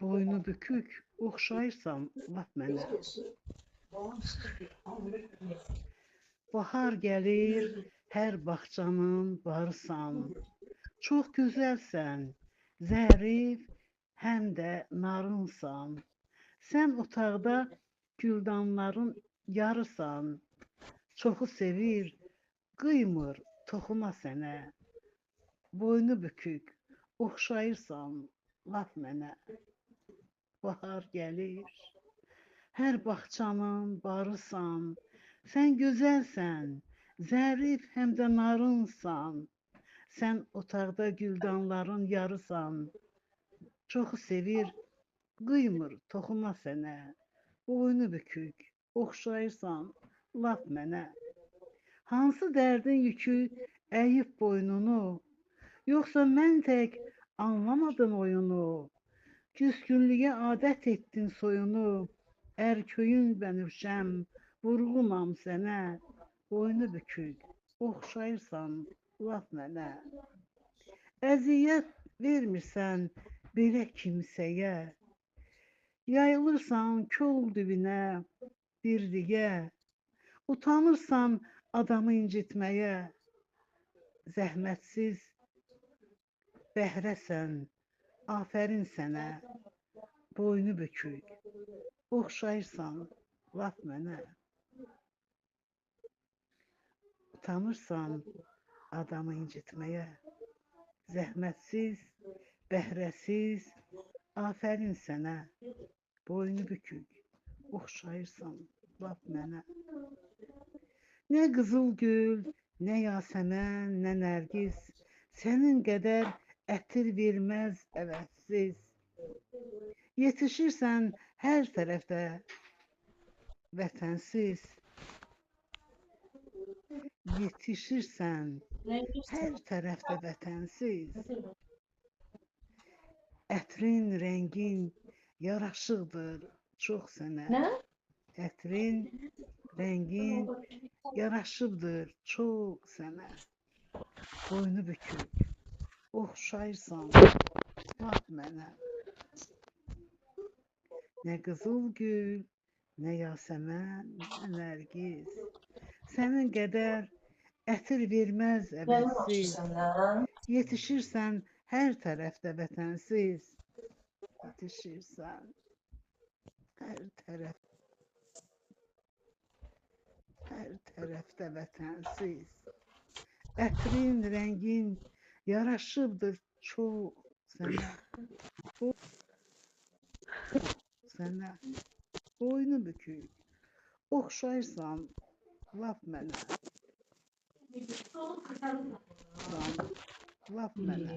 Boynu bükük, oxşayırsan lap mənə. Bahar gəlir, hər bağçanın barısan. Çox gözəlsən, zərif, həm də narınsan. Sən otaqda güldanların yarısan. Çoxu sevir, qıymır, toxuna sənə. Boynu bükük, oxşayırsan lap mənə. Bahar gəlir, hər bağçanın barısan. Sən gözəlsən, zərif, həm də narınsan. Sən otaqda güldanların yarısan. Çoxu sevir, qıymır, toxuna sənə. Boynu bükük, oxşayırsan lap mənə. Hansı dərdin yükü əyib boynunu, yoxsa mən tək anlamadın oyunu? Küskünlüyə adət etdin soyunu, ərköyün bənövşəm, vurğunam sənə. Boynu bükük, oxşayırsan lap mənə. Əziyyət vermirsən belə kimsəyə, yayılırsan kol dibinə, birliyə. Utanırsan adamı incitməyə, zəhmətsiz bəhrəsən, afərin sənə. Boynu bükük, oxşayırsan lap mənə. Utanırsan adamı incitməyə, zəhmətsiz, bəhrəsiz, afərin sənə. Boynu bükük, oxşayırsan lap mənə. Nə qızıl gül, nə yasəmən, nə nərgiz, sənin qədər ətir verməz əvəzsiz. Yetişirsən hər tərəfdə vətənsiz. Yetişirsən hər tərəfdə vətənsiz. Ətrin, rəngin yaraşıqdır çox sənə. Ətrin, rəngin yaraşıqdır çox sənə. Boynu bükük, oxşayırsan lap mənə. Nə qızıl gül, nə yasəmən, nə nərgiz, sənin qədər ətir verməz əvəzsiz. Yetişirsən hər tərəfdə vətənsiz. Yetişirsən hər tərəfdə vətənsiz. Ətrin, rəngin yaraşıbdır çox sənə. Sənə boynu bükük, oxşayırsan lap mənə. Lap mənə.